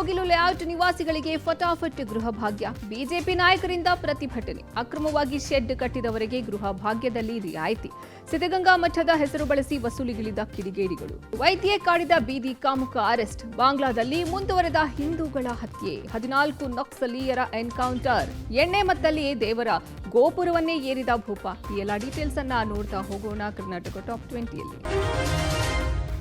Kogilu layout ನಿವಾಸಿಗಳಿಗೆ ಫಟಾಫಟ್ ಗೃಹ ಭಾಗ್ಯ. BJP ನಾಯಕರಿಂದ ಪ್ರತಿಭಟನೆ. ಅಕ್ರಮವಾಗಿ ಶೆಡ್ ಕಟ್ಟಿದವರಿಗೆ ಗೃಹ ಭಾಗ್ಯದಲ್ಲಿ ರಿಯಾಯಿತಿ. ಸಿದ್ಧಗಂಗಾ ಮಠದ ಹೆಸರು ಬಳಸಿ ವಸೂಲಿಗಿಳಿದ ಕಿಡಿಗೇಡಿಗಳು. ವೈದ್ಯೆ ಕಾಡಿದ ಬೀದಿ ಕಾಮುಕ ಅರೆಸ್ಟ್. ಬಾಂಗ್ಲಾದಲ್ಲಿ ಮುಂದುವರೆದ ಹಿಂದೂಗಳ ಹತ್ಯೆ. 14 ನಕ್ಸಲೀಯರ ಎನ್ಕೌಂಟರ್. ಎಣ್ಣೆ ಮತ್ತಲ್ಲಿ ದೇವರ ಗೋಪುರವನ್ನೇ ಏರಿದ ಭೂಪ. ಈ ಎಲ್ಲ ಡೀಟೇಲ್ಸ್ ಅನ್ನ ನೋಡ್ತಾ ಹೋಗೋಣ ಕರ್ನಾಟಕ ಟಾಪ್ 20ಯಲ್ಲಿ.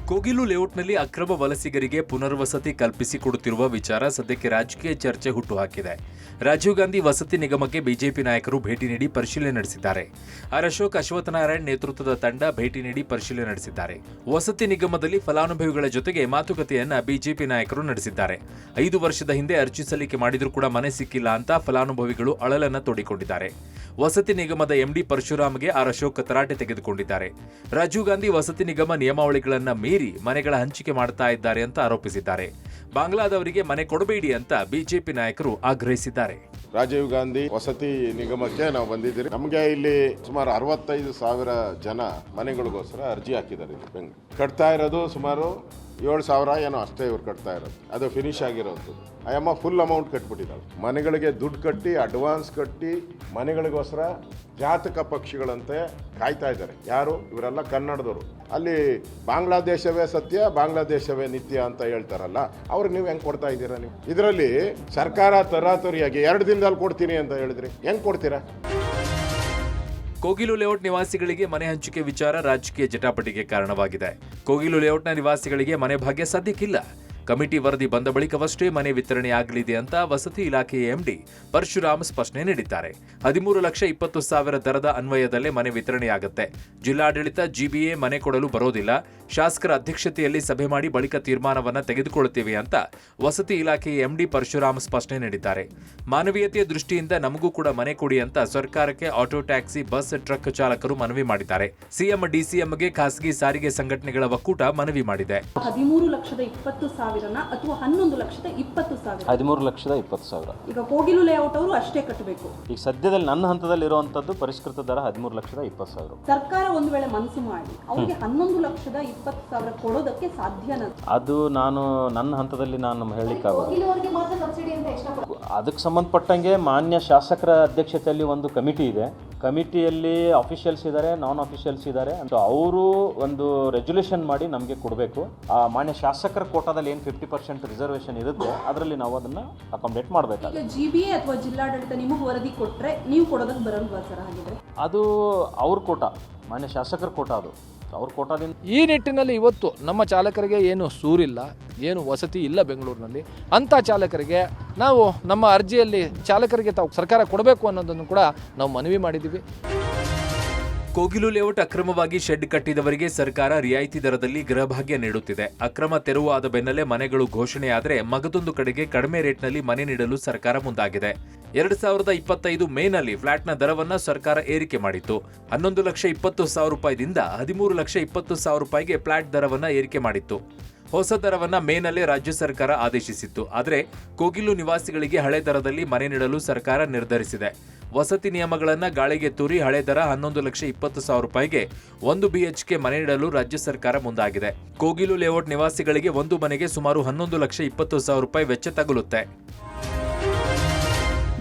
ಕೋಗಿಲು ಲೇಔಟ್ನಲ್ಲಿ ಅಕ್ರಮ ವಲಸಿಗರಿಗೆ ಪುನರ್ವಸತಿ ಕಲ್ಪಿಸಿಕೊಡುತ್ತಿರುವ ವಿಚಾರ ಸದ್ಯಕ್ಕೆ ರಾಜಕೀಯ ಚರ್ಚೆ ಹುಟ್ಟುಹಾಕಿದೆ. ರಾಜೀವ್ ಗಾಂಧಿ ವಸತಿ ನಿಗಮಕ್ಕೆ ಬಿಜೆಪಿ ನಾಯಕರು ಭೇಟಿ ನೀಡಿ ಪರಿಶೀಲನೆ ನಡೆಸಿದ್ದಾರೆ. ಅಶೋಕ್ ಅಶ್ವತ್ಥನಾರಾಯಣ್ ನೇತೃತ್ವದ ತಂಡ ಭೇಟಿ ನೀಡಿ ಪರಿಶೀಲನೆ ನಡೆಸಿದ್ದಾರೆ. ವಸತಿ ನಿಗಮದಲ್ಲಿ ಫಲಾನುಭವಿಗಳ ಜೊತೆಗೆ ಮಾತುಕತೆಯನ್ನ ಬಿಜೆಪಿ ನಾಯಕರು ನಡೆಸಿದ್ದಾರೆ. 5 ವರ್ಷದ ಹಿಂದೆ ಅರ್ಜಿ ಸಲ್ಲಿಕೆ ಮಾಡಿದ್ರೂ ಕೂಡ ಮನೆ ಸಿಕ್ಕಿಲ್ಲ ಅಂತ ಫಲಾನುಭವಿಗಳು ಅಳಲನ್ನ ತೋಡಿಕೊಂಡಿದ್ದಾರೆ. ವಸತಿ ನಿಗಮದ ಎಂಡಿ ಪರಶುರಾಮ್ಗೆ ಅಶೋಕ್ ತರಾಟೆ ತೆಗೆದುಕೊಂಡಿದ್ದಾರೆ. ರಾಜೀವ್ ಗಾಂಧಿ ವಸತಿ ನಿಗಮ ನಿಯಮಾವಳಿಗಳನ್ನ ಮೀರಿ ಮನೆಗಳ ಹಂಚಿಕೆ ಮಾಡ್ತಾ ಇದ್ದಾರೆ ಅಂತ ಆರೋಪಿಸಿದ್ದಾರೆ. ಬಾಂಗ್ಲಾದವರಿಗೆ ಮನೆ ಕೊಡಬೇಡಿ ಅಂತ ಬಿಜೆಪಿ ನಾಯಕರು ಆಗ್ರಹಿಸಿದ್ದಾರೆ. ರಾಜೀವ್ ಗಾಂಧಿ ವಸತಿ ನಿಗಮಕ್ಕೆ ನಾವು ಬಂದಿದ್ದೀರಿ. ನಮಗೆ ಇಲ್ಲಿ ಸುಮಾರು 65,000 ಜನ ಮನೆಗಳಿಗೋಸ್ಕರ ಅರ್ಜಿ ಹಾಕಿದ್ದಾರೆ. ಕಟ್ತಾ ಇರೋದು ಸುಮಾರು 7,000 ಏನೋ ಅಷ್ಟೇ ಇವ್ರು ಕಟ್ತಾ ಇರೋದು. ಅದು ಫಿನಿಶ್ ಆಗಿರೋದು. ಅಯ್ಯಮ್ಮ ಫುಲ್ ಅಮೌಂಟ್ ಕಟ್ಬಿಟ್ಟಿದ್ದಾಳೆ. ಮನೆಗಳಿಗೆ ದುಡ್ಡು ಕಟ್ಟಿ ಅಡ್ವಾನ್ಸ್ ಕಟ್ಟಿ ಮನೆಗಳಿಗೋಸ್ಕರ ಜಾತಕ ಪಕ್ಷಿಗಳಂತೆ ಕಾಯ್ತಾ ಇದ್ದಾರೆ. ಯಾರು? ಇವರೆಲ್ಲ ಕನ್ನಡದವರು. ಅಲ್ಲಿ ಬಾಂಗ್ಲಾದೇಶವೇ ಸತ್ಯ, ಬಾಂಗ್ಲಾದೇಶವೇ ನಿತ್ಯ ಅಂತ ಹೇಳ್ತಾರಲ್ಲ, ಅವ್ರಿಗೆ ನೀವು ಹೆಂಗೆ ಕೊಡ್ತಾ ಇದ್ದೀರಾ? ನೀವು ಇದರಲ್ಲಿ ಸರ್ಕಾರ ತರಾತುರಿಯಾಗಿ 2 ದಿನದಲ್ಲಿ ಕೊಡ್ತೀನಿ ಅಂತ ಹೇಳಿದ್ರಿ, ಹೆಂಗೆ ಕೊಡ್ತೀರಾ? ಕೋಗಿಲು ಲೇಔಟ್ ನಿವಾಸಿಗಳಿಗೆ ಮನೆ ಹಂಚಿಕೆ ವಿಚಾರ ರಾಜಕೀಯ ಜಟಾಪಟಿಗೆ ಕಾರಣವಾಗಿದೆ. ಕೋಗಿಲು ಲೇಔಟ್ನ ನಿವಾಸಿಗಳಿಗೆ ಮನೆ ಭಾಗ್ಯ ಸದ್ಯಕ್ಕಿಲ್ಲ. ಕಮಿಟಿ ವರದಿ ಬಂದ ಬಳಿಕವಷ್ಟೇ ಮನೆ ವಿತರಣೆಯಾಗಲಿದೆ ಅಂತ ವಸತಿ ಇಲಾಖೆಯ ಎಂಡಿ ಪರಶುರಾಮ್ ಸ್ಪಷ್ಟನೆ ನೀಡಿದ್ದಾರೆ. 13,20,000 ದರದ ಅನ್ವಯದಲ್ಲೇ ಮನೆ ವಿತರಣೆಯಾಗುತ್ತೆ. ಜಿಲ್ಲಾಡಳಿತ ಜಿಬಿಎ ಮನೆ ಕೊಡಲು ಬರೋದಿಲ್ಲ. ಶಾಸಕರ ಅಧ್ಯಕ್ಷತೆಯಲ್ಲಿ ಸಭೆ ಮಾಡಿ ಬಳಿಕ ತೀರ್ಮಾನವನ್ನ ತೆಗೆದುಕೊಳ್ಳುತ್ತೇವೆ ಅಂತ ವಸತಿ ಇಲಾಖೆಯ ಎಂಡಿ ಪರಶುರಾಮ್ ಸ್ಪಷ್ಟನೆ ನೀಡಿದ್ದಾರೆ. ಮಾನವೀಯತೆಯ ದೃಷ್ಟಿಯಿಂದ ನಮಗೂ ಕೂಡ ಮನೆ ಕೊಡಿ ಅಂತ ಸರ್ಕಾರಕ್ಕೆ ಆಟೋ ಟ್ಯಾಕ್ಸಿ, ಬಸ್, ಟ್ರಕ್ ಚಾಲಕರು ಮನವಿ ಮಾಡಿದ್ದಾರೆ. ಸಿಎಂ ಡಿಸಿಎಂಗೆ ಖಾಸಗಿ ಸಾರಿಗೆ ಸಂಘಟನೆಗಳ ಒಕ್ಕೂಟ ಮನವಿ ಮಾಡಿದೆ. 13,20,000 ಅಥವಾ 11,20,000? 13,20,000. ಈಗ ಕೋಗಿಲು ಲೇಔಟ್ ಅವರು ಅಷ್ಟೇ ಕಟ್ಟಬೇಕು. ಈಗ ಸದ್ಯದಲ್ಲಿ ನನ್ನ ಹಂತದಲ್ಲಿ ಇರುವಂತದ್ದು ಪರಿಷ್ಕೃತ ದರ 13,20,000. ಸರ್ಕಾರ ಒಂದು ವೇಳೆ ಮನಸ್ಸು ಮಾಡಿ ಅವರಿಗೆ 11,20,000 ಕೊಡೋದಕ್ಕೆ ಸಾಧ್ಯನಾ? ಅದು ನನ್ನ ಹಂತದಲ್ಲಿ ನಾನು ಹೇಳಲಿಕ್ಕಾಗಲ್ಲ. ಅದಕ್ಕೆ ಸಂಬಂಧಪಟ್ಟಂಗೆ ಮಾನ್ಯ ಶಾಸಕರ ಅಧ್ಯಕ್ಷತೆಯಲ್ಲಿ ಒಂದು ಕಮಿಟಿ ಇದೆ. ಕಮಿಟಿಯಲ್ಲಿ ಅಫಿಷಿಯಲ್ಸ್ ಇದ್ದಾರೆ, ನಾನ್ ಅಫಿಷಿಯಲ್ಸ್ ಇದ್ದಾರೆ. ಅವರು ಒಂದು ರೆಜುಲೇಷನ್ ಮಾಡಿ ನಮಗೆ ಕೊಡಬೇಕು. ಆ ಮಾನ್ಯ ಶಾಸಕರ ಕೋಟಾದಲ್ಲಿ ಏನು 50% ರಿಸರ್ವೇಷನ್ ಇರುತ್ತೆ ಅದರಲ್ಲಿ ನಾವು ಅದನ್ನ ಅಕಾಮಡೇಟ್ ಮಾಡಬೇಕಾಗುತ್ತೆ. ಜಿಬಿಎ ಅಥವಾ ಜಿಲ್ಲಾಡಳಿತ ನಿಮಗೆ ವರದಿ ಕೊಟ್ಟರೆ ನೀವು ಕೊಡೋದಕ್ಕೆ ಬರಲ್ವಾ ಸರ್? ಹಾಗಿದ್ರೆ ಅದು ಅವ್ರ ಕೋಟಾ, ಮಾನ್ಯ ಶಾಸಕರ ಕೋಟಾ, ಅದು ಅವ್ರ ಕೋಟಾದಿಂದ. ಈ ನಿಟ್ಟಿನಲ್ಲಿ ಇವತ್ತು ನಮ್ಮ ಚಾಲಕರಿಗೆ ಏನು ಸೂರಿಲ್ಲ, ಏನು ವಸತಿ ಇಲ್ಲ ಬೆಂಗಳೂರಿನಲ್ಲಿ, ಅಂಥ ಚಾಲಕರಿಗೆ ನಾವು ನಮ್ಮ ಅರ್ಜಿಯಲ್ಲಿ ಚಾಲಕರಿಗೆ ತಾವು ಸರ್ಕಾರ ಕೊಡಬೇಕು ಅನ್ನೋದನ್ನು ಕೂಡ ನಾವು ಮನವಿ ಮಾಡಿದ್ದೀವಿ. ಕೋಗಿಲು ಲೇಔಟ್ ಅಕ್ರಮವಾಗಿ ಶೆಡ್ ಕಟ್ಟಿದವರಿಗೆ ಸರ್ಕಾರ ರಿಯಾಯಿತಿ ದರದಲ್ಲಿ ಗೃಹಭಾಗ್ಯ ನೀಡುತ್ತಿದೆ. ಅಕ್ರಮ ತೆರವು ಆದ ಬೆನ್ನಲ್ಲೇ ಮನೆಗಳು ಘೋಷಣೆಯಾದರೆ ಮಗದೊಂದು ಕಡೆಗೆ ಕಡಿಮೆ ರೇಟ್ನಲ್ಲಿ ಮನೆ ನೀಡಲು ಸರ್ಕಾರ ಮುಂದಾಗಿದೆ. 2025 ಮೇನಲ್ಲಿ ಫ್ಲಾಟ್ನ ದರವನ್ನ ಸರ್ಕಾರ ಏರಿಕೆ ಮಾಡಿತ್ತು. 11,20,000 ರೂಪಾಯಿದಿಂದ 13,20,000 ರೂಪಾಯಿಗೆ ಫ್ಲಾಟ್ ದರವನ್ನ ಏರಿಕೆ ಮಾಡಿತ್ತು. ಹೊಸ ದರವನ್ನ ಮೇನಲ್ಲೇ ರಾಜ್ಯ ಸರ್ಕಾರ ಆದೇಶಿಸಿತ್ತು. ಆದರೆ ಕೋಗಿಲು ನಿವಾಸಿಗಳಿಗೆ ಹಳೆ ದರದಲ್ಲಿ ಮನೆ ನೀಡಲು ಸರ್ಕಾರ ನಿರ್ಧರಿಸಿದೆ. ವಸತಿ ನಿಯಮಗಳನ್ನ ಗಾಳಿಗೆ ತೂರಿ ಹಳೆ ದರ 11,20,000 ರೂಪಾಯಿಗೆ 1 BHK ಮನೆ ನೀಡಲು ರಾಜ್ಯ ಸರ್ಕಾರ ಮುಂದಾಗಿದೆ. ಕೋಗಿಲು ಲೇಔಟ್ ನಿವಾಸಿಗಳಿಗೆ ಒಂದು ಮನೆಗೆ ಸುಮಾರು 11,20,000 ರೂಪಾಯಿ ವೆಚ್ಚ ತಗುಲುತ್ತೆ.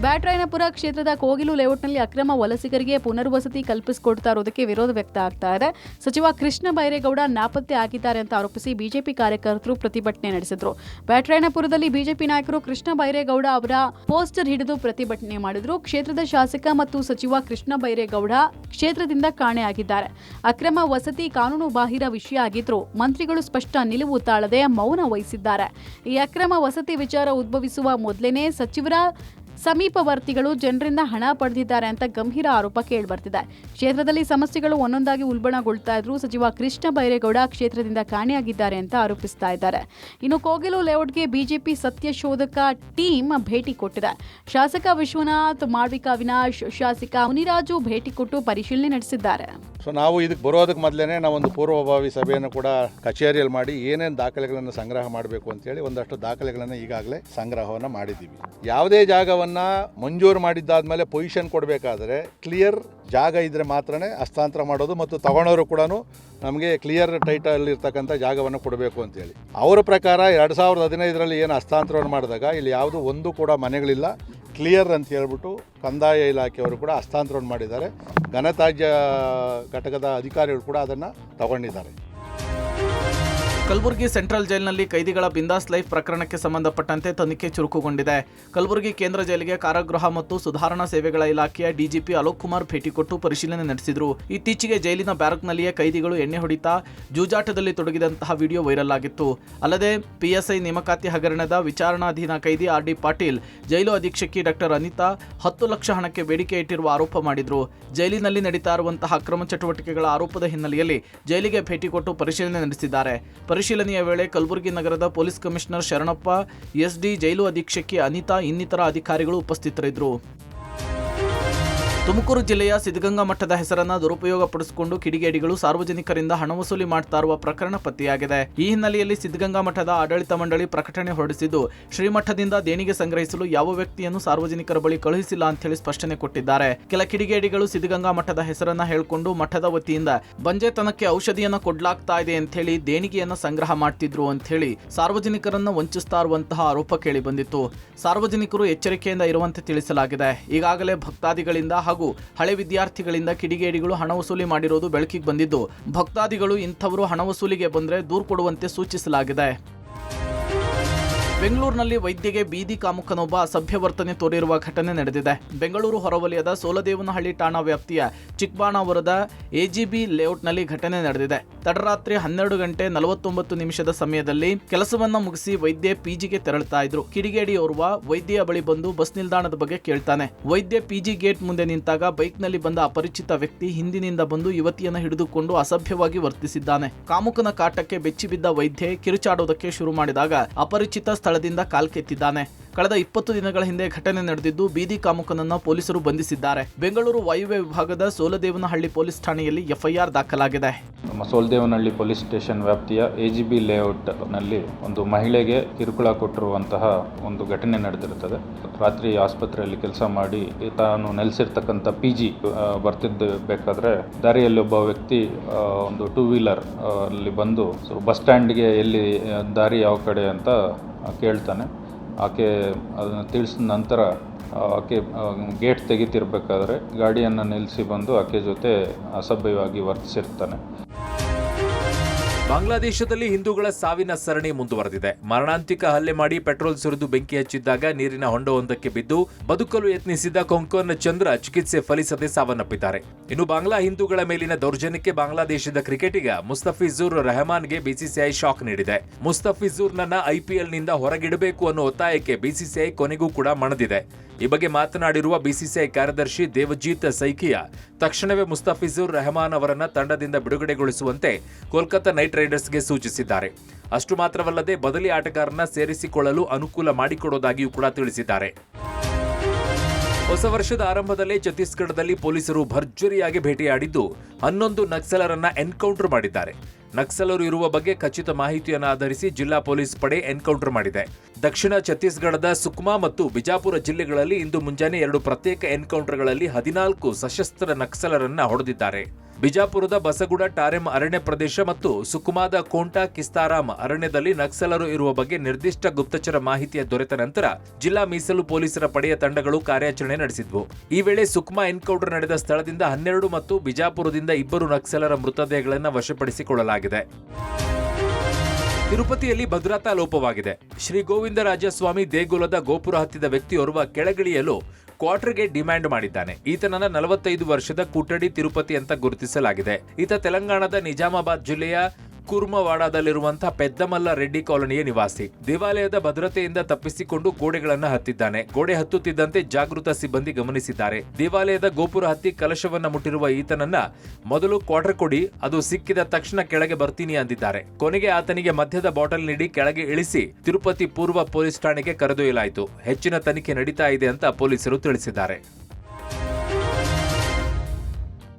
ಬ್ಯಾಟರಾಯನಪುರ ಕ್ಷೇತ್ರದ ಕೋಗಿಲು ಲೇಔಟ್ನಲ್ಲಿ ಅಕ್ರಮ ವಲಸಿಗರಿಗೆ ಪುನರ್ವಸತಿ ಕಲ್ಪಿಸಿಕೊಡ್ತಾ ಇರೋದಕ್ಕೆ ವಿರೋಧ ವ್ಯಕ್ತ ಆಗ್ತಾ ಇದೆ. ಸಚಿವ ಕೃಷ್ಣ ಬೈರೇಗೌಡ ನಾಪತ್ತೆ ಆಗಿದ್ದಾರೆ ಅಂತ ಆರೋಪಿಸಿ ಬಿಜೆಪಿ ಕಾರ್ಯಕರ್ತರು ಪ್ರತಿಭಟನೆ ನಡೆಸಿದ್ರು. ಬ್ಯಾಟರಾಯನಪುರದಲ್ಲಿ ಬಿಜೆಪಿ ನಾಯಕರು ಕೃಷ್ಣ ಬೈರೇಗೌಡ ಅವರ ಪೋಸ್ಟರ್ ಹಿಡಿದು ಪ್ರತಿಭಟನೆ ಮಾಡಿದ್ರು. ಕ್ಷೇತ್ರದ ಶಾಸಕ ಮತ್ತು ಸಚಿವ ಕೃಷ್ಣ ಬೈರೇಗೌಡ ಕ್ಷೇತ್ರದಿಂದ ಕಾಣೆಯಾಗಿದ್ದಾರೆ. ಅಕ್ರಮ ವಸತಿ ಕಾನೂನು ಬಾಹಿರ ವಿಷಯ ಆಗಿದ್ರು ಮಂತ್ರಿಗಳು ಸ್ಪಷ್ಟ ನಿಲುವು ತಾಳದೆ ಮೌನ ವಹಿಸಿದ್ದಾರೆ. ಈ ಅಕ್ರಮ ವಸತಿ ವಿಚಾರ ಉದ್ಭವಿಸುವ ಮೊದಲೇನೆ ಸಚಿವರ ಸಮೀಪವರ್ತಿಗಳು ಜನರಿಂದ ಹಣ ಪಡೆದಿದ್ದಾರೆ ಅಂತ ಗಂಭೀರ ಆರೋಪ ಕೇಳಿಬರ್ತಿದೆ. ಕ್ಷೇತ್ರದಲ್ಲಿ ಸಮಸ್ಯೆಗಳು ಒಂದೊಂದಾಗಿ ಉಲ್ಬಣಗೊಳ್ತಾ ಇದ್ರು ಸಚಿವ ಕೃಷ್ಣ ಬೈರೇಗೌಡ ಕ್ಷೇತ್ರದಿಂದ ಕಾಣೆಯಾಗಿದ್ದಾರೆ ಅಂತ ಆರೋಪಿಸ್ತಾ ಇದ್ದಾರೆ. ಇನ್ನು ಕೋಗಿಲು ಲೇಔಟ್ಗೆ ಬಿಜೆಪಿ ಸತ್ಯಶೋಧಕ ಟೀಮ್ ಭೇಟಿ ಕೊಟ್ಟಿದೆ. ಶಾಸಕ ವಿಶ್ವನಾಥ್, ಮಾಳ್ವಿಕಾ ಅವಿನಾಶ್, ಶಾಸಕ ಮುನಿರಾಜು ಭೇಟಿ ಕೊಟ್ಟು ಪರಿಶೀಲನೆ ನಡೆಸಿದ್ದಾರೆ. ಸೊ ನಾವು ಇದಕ್ಕೆ ಬರೋದಕ್ಕೆ ಮೊದಲೇ ನಾವೊಂದು ಪೂರ್ವಭಾವಿ ಸಭೆಯನ್ನು ಕೂಡ ಕಚೇರಿಯಲ್ಲಿ ಮಾಡಿ ಏನೇನು ದಾಖಲೆಗಳನ್ನು ಸಂಗ್ರಹ ಮಾಡಬೇಕು ಅಂತೇಳಿ ಒಂದಷ್ಟು ದಾಖಲೆಗಳನ್ನು ಈಗಾಗಲೇ ಸಂಗ್ರಹವನ್ನು ಮಾಡಿದ್ದೀವಿ. ಯಾವುದೇ ಜಾಗವನ್ನು ಅದನ್ನು ಮಂಜೂರು ಮಾಡಿದ್ದಾದಮೇಲೆ ಪೊಸಿಷನ್ ಕೊಡಬೇಕಾದ್ರೆ ಕ್ಲಿಯರ್ ಜಾಗ ಇದ್ದರೆ ಮಾತ್ರನೇ ಹಸ್ತಾಂತರ ಮಾಡೋದು, ಮತ್ತು ತಗೊಳ್ಳೋರು ಕೂಡ ನಮಗೆ ಕ್ಲಿಯರ್ ಟೈಟಲ್ ಇರ್ತಕ್ಕಂಥ ಜಾಗವನ್ನು ಕೊಡಬೇಕು ಅಂತೇಳಿ. ಅವರ ಪ್ರಕಾರ 2015ರಲ್ಲಿ ಏನು ಹಸ್ತಾಂತರವನ್ನು ಮಾಡಿದಾಗ ಇಲ್ಲಿ ಯಾವುದು ಒಂದು ಕೂಡ ಮನೆಗಳಿಲ್ಲ, ಕ್ಲಿಯರ್ ಅಂತ ಹೇಳ್ಬಿಟ್ಟು ಕಂದಾಯ ಇಲಾಖೆಯವರು ಕೂಡ ಹಸ್ತಾಂತರವನ್ನು ಮಾಡಿದ್ದಾರೆ. ಘನತ್ಯಾಜ್ಯ ಘಟಕದ ಅಧಿಕಾರಿಗಳು ಕೂಡ ಅದನ್ನು ತಗೊಂಡಿದ್ದಾರೆ. ಕಲಬುರಗಿ ಸೆಂಟ್ರಲ್ ಜೈಲಿನಲ್ಲಿ ಕೈದಿಗಳ ಬಿಂದಾಸ್ ಲೈಫ್ ಪ್ರಕರಣಕ್ಕೆ ಸಂಬಂಧಪಟ್ಟಂತೆ ತನಿಖೆ ಚುರುಕುಗೊಂಡಿದೆ. ಕಲಬುರಗಿ ಕೇಂದ್ರ ಜೈಲಿಗೆ ಕಾರಾಗೃಹ ಮತ್ತು ಸುಧಾರಣಾ ಸೇವೆಗಳ ಇಲಾಖೆಯ ಡಿಜಿಪಿ ಅಲೋಕ್ ಕುಮಾರ್ ಭೇಟಿ ಕೊಟ್ಟು ಪರಿಶೀಲನೆ ನಡೆಸಿದರು. ಇತ್ತೀಚೆಗೆ ಜೈಲಿನ ಬ್ಯಾರಕ್ನಲ್ಲಿಯೇ ಕೈದಿಗಳು ಎಣ್ಣೆ ಹೊಡಿತಾ ಜೂಜಾಟದಲ್ಲಿ ತೊಡಗಿದಂತಹ ವಿಡಿಯೋ ವೈರಲ್ ಆಗಿತ್ತು. ಅಲ್ಲದೆ ಪಿಎಸ್ಐ ನೇಮಕಾತಿ ಹಗರಣದ ವಿಚಾರಣಾಧೀನ ಕೈದಿ ಆರ್.ಡಿ. ಪಾಟೀಲ್ ಜೈಲು ಅಧೀಕ್ಷಕಿ ಡಾಕ್ಟರ್ ಅನಿತಾ 10 ಲಕ್ಷ ಹಣಕ್ಕೆ ಬೇಡಿಕೆ ಇಟ್ಟಿರುವ ಆರೋಪ ಮಾಡಿದ್ರು. ಜೈಲಿನಲ್ಲಿ ನಡೀತಾ ಇರುವಂತಹ ಅಕ್ರಮ ಚಟುವಟಿಕೆಗಳ ಆರೋಪದ ಹಿನ್ನೆಲೆಯಲ್ಲಿ ಜೈಲಿಗೆ ಭೇಟಿ ಕೊಟ್ಟು ಪರಿಶೀಲನೆ ನಡೆಸಿದ್ದಾರೆ. ಪರಿಶೀಲನೆಯ ವೇಳೆ ಕಲಬುರಗಿ ನಗರದ ಪೊಲೀಸ್ ಕಮಿಷನರ್ ಶರಣಪ್ಪ, ಎಸ್ಡಿ, ಜೈಲು ಅಧೀಕ್ಷಕಿ ಅನಿತಾ ಇನ್ನಿತರ ಅಧಿಕಾರಿಗಳು ಉಪಸ್ಥಿತರಿದ್ದರು. ತುಮಕೂರು ಜಿಲ್ಲೆಯ ಸಿದ್ಧಗಂಗಾ ಮಠದ ಹೆಸರನ್ನ ದುರುಪಯೋಗಪಡಿಸಿಕೊಂಡು ಕಿಡಿಗೇಡಿಗಳು ಸಾರ್ವಜನಿಕರಿಂದ ಹಣ ವಸೂಲಿ ಮಾಡ್ತಾ ಇರುವ ಪ್ರಕರಣ ಪತ್ತೆಯಾಗಿದೆ. ಈ ಹಿನ್ನೆಲೆಯಲ್ಲಿ ಸಿದ್ಧಗಂಗಾ ಮಠದ ಆಡಳಿತ ಮಂಡಳಿ ಪ್ರಕಟಣೆ ಹೊರಡಿಸಿದ್ದು, ಶ್ರೀಮಠದಿಂದ ದೇಣಿಗೆ ಸಂಗ್ರಹಿಸಲು ಯಾವ ವ್ಯಕ್ತಿಯನ್ನು ಸಾರ್ವಜನಿಕರ ಬಳಿ ಕಳುಹಿಸಿಲ್ಲ ಅಂತ ಹೇಳಿ ಸ್ಪಷ್ಟನೆ ಕೊಟ್ಟಿದ್ದಾರೆ. ಕೆಲ ಕಿಡಿಗೇಡಿಗಳು ಸಿದ್ಧಗಂಗಾ ಮಠದ ಹೆಸರನ್ನ ಹೇಳಿಕೊಂಡು ಮಠದ ವತಿಯಿಂದ ಬಂಜೆತನಕ್ಕೆ ಔಷಧಿಯನ್ನ ಕೊಡ್ಲಾಗ್ತಾ ಇದೆ ಅಂತ ಹೇಳಿ ದೇಣಿಗೆಯನ್ನ ಸಂಗ್ರಹ ಮಾಡ್ತಿದ್ರು ಅಂತ ಹೇಳಿ ಸಾರ್ವಜನಿಕರನ್ನ ವಂಚಿಸ್ತಾ ಇರುವಂತಹ ಆರೋಪ ಕೇಳಿ ಬಂದಿತ್ತು. ಸಾರ್ವಜನಿಕರು ಎಚ್ಚರಿಕೆಯಿಂದ ಇರುವಂತೆ ತಿಳಿಸಲಾಗಿದೆ. ಈಗಾಗಲೇ ಭಕ್ತಾದಿಗಳಿಂದ ಹಾಗೂ ಹಳೆ ವಿದ್ಯಾರ್ಥಿಗಳಿಂದ ಕಿಡಿಗೇಡಿಗಳು ಹಣ ವಸೂಲಿ ಮಾಡಿರೋದು ಬೆಳಕಿಗೆ ಬಂದಿದ್ದು, ಭಕ್ತಾದಿಗಳು ಇಂಥವರು ಹಣ ವಸೂಲಿಗೆ ಬಂದರೆ ದೂರು ಕೊಡುವಂತೆ ಸೂಚಿಸಲಾಗಿದೆ. ಬೆಂಗಳೂರಿನಲ್ಲಿ ವೈದ್ಯಗೆ ಬೀದಿ ಕಾಮುಕನೊಬ್ಬ ಅಸಭ್ಯ ವರ್ತನೆ ತೋರಿರುವ ಘಟನೆ ನಡೆದಿದೆ. ಬೆಂಗಳೂರು ಹೊರವಲಯದ ಸೋಲದೇವನಹಳ್ಳಿ ಠಾಣಾ ವ್ಯಾಪ್ತಿಯ ಚಿಕ್ಕಬಾಣಾವರದ ಎಜಿಬಿ ಲೇಔಟ್ನಲ್ಲಿ ಘಟನೆ ನಡೆದಿದೆ. ತಡರಾತ್ರಿ 12 ಗಂಟೆ 49 ನಿಮಿಷದ ಸಮಯದಲ್ಲಿ ಕೆಲಸವನ್ನ ಮುಗಿಸಿ ವೈದ್ಯ ಪಿಜಿಗೆ ತೆರಳುತ್ತಾ ಇದ್ರು. ಕಿಡಿಗೇಡಿಯೋರ್ವ ವೈದ್ಯೆಯ ಬಳಿ ಬಂದು ಬಸ್ ನಿಲ್ದಾಣದ ಬಗ್ಗೆ ಕೇಳ್ತಾನೆ. ವೈದ್ಯ ಪಿಜಿ ಗೇಟ್ ಮುಂದೆ ನಿಂತಾಗ ಬೈಕ್ನಲ್ಲಿ ಬಂದ ಅಪರಿಚಿತ ವ್ಯಕ್ತಿ ಹಿಂದಿನಿಂದ ಬಂದು ಯುವತಿಯನ್ನು ಹಿಡಿದುಕೊಂಡು ಅಸಭ್ಯವಾಗಿ ವರ್ತಿಸಿದ್ದಾನೆ. ಕಾಮುಕನ ಕಾಟಕ್ಕೆ ಬೆಚ್ಚಿಬಿದ್ದ ವೈದ್ಯೆ ಕಿರುಚಾಡೋದಕ್ಕೆ ಶುರು ಮಾಡಿದಾಗ ಅಪರಿಚಿತ ಸ್ಥಳದಿಂದ ಕಾಲ್ಕೆತ್ತಿದ್ದಾನೆ. ಕಳೆದ 20 ದಿನಗಳ ಹಿಂದೆ ಘಟನೆ ನಡೆದಿದ್ದು, ಬೀದಿ ಕಾಮುಕನನ್ನ ಪೊಲೀಸರು ಬಂಧಿಸಿದ್ದಾರೆ. ಬೆಂಗಳೂರು ವಾಯುವ್ಯ ವಿಭಾಗದ ಸೋಲದೇವನಹಳ್ಳಿ ಪೊಲೀಸ್ ಠಾಣೆಯಲ್ಲಿ ಎಫ್ಐಆರ್ ದಾಖಲಾಗಿದೆ. ನಮ್ಮ ಸೋಲದೇವನಹಳ್ಳಿ ಪೊಲೀಸ್ ಸ್ಟೇಷನ್ ವ್ಯಾಪ್ತಿಯ ಎಜಿಬಿ ಲೇಔಟ್ನಲ್ಲಿ ಒಂದು ಮಹಿಳೆಗೆ ಕಿರುಕುಳ ಕೊಟ್ಟಿರುವಂತಹ ಒಂದು ಘಟನೆ ನಡೆದಿರುತ್ತದೆ. ರಾತ್ರಿ ಆಸ್ಪತ್ರೆಯಲ್ಲಿ ಕೆಲಸ ಮಾಡಿ ತಾನು ನೆಲೆಸಿರ್ತಕ್ಕಂಥ ಪಿಜಿ ಬರ್ತಿದ್ದಬೇಕಾದ್ರೆ ದಾರಿಯಲ್ಲಿ ಒಬ್ಬ ವ್ಯಕ್ತಿ ಒಂದು 2 ವೀಲರ್ ಅಲ್ಲಿ ಬಂದು ಬಸ್ ಸ್ಟ್ಯಾಂಡ್ಗೆ ಎಲ್ಲಿ ದಾರಿ ಯಾವ ಕಡೆ ಅಂತ ಕೇಳ್ತಾನೆ. ಆಕೆ ಅದನ್ನು ತಿಳಿಸಿದ ನಂತರ ಆಕೆ ಗೇಟ್ ತೆಗಿತಿರ್ಬೇಕಾದ್ರೆ ಗಾಡಿಯನ್ನು ನಿಲ್ಲಿಸಿ ಬಂದು ಆಕೆ ಜೊತೆ ಅಸಭ್ಯವಾಗಿ ವರ್ತಿಸಿರ್ತಾನೆ. ಬಾಂಗ್ಲಾದೇಶದಲ್ಲಿ ಹಿಂದೂಗಳ ಸಾವಿನ ಸರಣಿ ಮುಂದುವರೆದಿದೆ. ಮರಣಾಂತಿಕ ಹಲ್ಲೆ ಮಾಡಿ ಪೆಟ್ರೋಲ್ ಸುರಿದು ಬೆಂಕಿ ಹಚ್ಚಿದ್ದಾಗ ನೀರಿನ ಹೊಂಡವೊಂದಕ್ಕೆ ಬಿದ್ದು ಬದುಕಲು ಯತ್ನಿಸಿದ ಕೊಂಕರ್ನ ಚಂದ್ರ ಚಿಕಿತ್ಸೆ ಫಲಿಸದೆ ಸಾವನ್ನಪ್ಪಿದ್ದಾರೆ. ಇನ್ನು ಬಾಂಗ್ಲಾ ಹಿಂದೂಗಳ ಮೇಲಿನ ದೌರ್ಜನ್ಯಕ್ಕೆ ಬಾಂಗ್ಲಾದೇಶದ ಕ್ರಿಕೆಟಿಗ ಮುಸ್ತಫಿಜುರ್ ರೆಹಮಾನ್ಗೆ ಬಿಸಿಸಿಐ ಶಾಕ್ ನೀಡಿದೆ. ಮುಸ್ತಫಿಜುರ್ನನ್ನ ಐಪಿಎಲ್ನಿಂದ ಹೊರಗಿಡಬೇಕು ಅನ್ನೋ ಒತ್ತಾಯಕ್ಕೆ ಬಿಸಿಸಿಐ ಕೊನೆಗೂ ಕೂಡ ಮಣಿದಿದೆ. ಈ ಬಗ್ಗೆ ಮಾತನಾಡಿರುವ ಬಿಸಿಸಿಐ ಕಾರ್ಯದರ್ಶಿ ದೇವಜೀತ್ ಸೈಕಿಯಾ, ತಕ್ಷಣವೇ ಮುಸ್ತಫಿಜುರ್ ರೆಹಮಾನ್ ಅವರನ್ನ ತಂಡದಿಂದ ಬಿಡುಗಡೆಗೊಳಿಸುವಂತೆ ಕೋಲ್ಕತಾ ನೈಟ್ ರೈಡರ್ಸ್ಗೆ ಸೂಚಿಸಿದ್ದಾರೆ. ಅಷ್ಟು ಮಾತ್ರವಲ್ಲದೆ ಬದಲಿ ಆಟಗಾರರನ್ನ ಸೇರಿಸಿಕೊಳ್ಳಲು ಅನುಕೂಲ ಮಾಡಿಕೊಡೋದಾಗಿಯೂ ಕೂಡ ತಿಳಿಸಿದ್ದಾರೆ. ಹೊಸ ವರ್ಷದ ಆರಂಭದಲ್ಲೇ ಛತ್ತೀಸ್ಗಢದಲ್ಲಿ ಪೊಲೀಸರು ಭರ್ಜರಿಯಾಗಿ ಭೇಟಿಯಾಡಿದ್ದು 11 ನಕ್ಸಲರನ್ನ ಎನ್ಕೌಂಟರ್ ಮಾಡಿದ್ದಾರೆ. ನಕ್ಸಲರು ಇರುವ ಬಗ್ಗೆ ಖಚಿತ ಮಾಹಿತಿಯನ್ನು ಆಧರಿಸಿ ಜಿಲ್ಲಾ ಪೊಲೀಸ್ ಪಡೆ ಎನ್ಕೌಂಟರ್ ಮಾಡಿದೆ. ದಕ್ಷಿಣ ಛತ್ತೀಸ್ಗಢದ ಸುಕ್ಮಾ ಮತ್ತು ಬಿಜಾಪುರ ಜಿಲ್ಲೆಗಳಲ್ಲಿ ಇಂದು ಮುಂಜಾನೆ 2 ಪ್ರತ್ಯೇಕ ಎನ್ಕೌಂಟರ್ಗಳಲ್ಲಿ 14 ಸಶಸ್ತ್ರ ನಕ್ಸಲರನ್ನ ಹೊಡೆದಿದ್ದಾರೆ. ಬಿಜಾಪುರದ ಬಸಗುಡ ಟಾರೆಮ್ ಅರಣ್ಯ ಪ್ರದೇಶ ಮತ್ತು ಸುಕುಮಾದ ಕೋಂಟಾ ಕಿಸ್ತಾರಾಮ್ ಅರಣ್ಯದಲ್ಲಿ ನಕ್ಸಲರು ಇರುವ ಬಗ್ಗೆ ನಿರ್ದಿಷ್ಟ ಗುಪ್ತಚರ ಮಾಹಿತಿಯ ದೊರೆತ ನಂತರ ಜಿಲ್ಲಾ ಮೀಸಲು ಪೊಲೀಸರ ಪಡೆಯ ತಂಡಗಳು ಕಾರ್ಯಾಚರಣೆ ನಡೆಸಿದ್ವು. ಈ ವೇಳೆ ಸುಕ್ಮಾ ಎನ್ಕೌಂಟರ್ ನಡೆದ ಸ್ಥಳದಿಂದ 12 ಮತ್ತು ಬಿಜಾಪುರದಿಂದ 2 ನಕ್ಸಲರ ಮೃತದೇಹಗಳನ್ನು ವಶಪಡಿಸಿಕೊಳ್ಳಲಾಗಿದೆ. ತಿರುಪತಿಯಲ್ಲಿ ಭದ್ರತಾ ಲೋಪವಾಗಿದೆ. ಶ್ರೀ ಗೋವಿಂದರಾಜಸ್ವಾಮಿ ದೇಗುಲದ ಗೋಪುರ ಹತ್ತಿದ ವ್ಯಕ್ತಿಯೋರ್ವ ಕೆಳಗಿಳಿಯಲು ಕ್ವಾರ್ಟರ್ಗೆ ಡಿಮ್ಯಾಂಡ್ ಮಾಡಿದ್ದಾನೆ. ಈತನನ್ನ 45 ವರ್ಷದ ಕೂಟಡಿ ತಿರುಪತಿ ಅಂತ ಗುರುತಿಸಲಾಗಿದೆ. ಈತ ತೆಲಂಗಾಣದ ನಿಜಾಮಾಬಾದ್ ಜಿಲ್ಲೆಯ ಕುರ್ಮವಾಡದಲ್ಲಿರುವಂತಹ ಪೆದ್ದಮಲ್ಲ ರೆಡ್ಡಿ ಕಾಲೋನಿಯ ನಿವಾಸಿ. ದೇವಾಲಯದ ಭದ್ರತೆಯಿಂದ ತಪ್ಪಿಸಿಕೊಂಡು ಗೋಡೆಗಳನ್ನು ಹತ್ತಿದ್ದಾನೆ. ಗೋಡೆ ಹತ್ತುತ್ತಿದ್ದಂತೆ ಜಾಗೃತ ಸಿಬ್ಬಂದಿ ಗಮನಿಸಿದ್ದಾರೆ. ದೇವಾಲಯದ ಗೋಪುರ ಹತ್ತಿ ಕಲಶವನ್ನ ಮುಟ್ಟಿರುವ ಈತನನ್ನ ಮೊದಲು ಕ್ವಾರ್ಟರ್ ಕೊಡಿ, ಅದು ಸಿಕ್ಕಿದ ತಕ್ಷಣ ಕೆಳಗೆ ಬರ್ತೀನಿ ಅಂದಿದ್ದಾರೆ. ಕೊನೆಗೆ ಆತನಿಗೆ ಮದ್ಯದ ಬಾಟಲ್ ನೀಡಿ ಕೆಳಗೆ ಇಳಿಸಿ ತಿರುಪತಿ ಪೂರ್ವ ಪೊಲೀಸ್ ಠಾಣೆಗೆ ಕರೆದೊಯ್ಯಲಾಯಿತು. ಹೆಚ್ಚಿನ ತನಿಖೆ ನಡೀತಾ ಇದೆ ಅಂತ ಪೊಲೀಸರು ತಿಳಿಸಿದ್ದಾರೆ.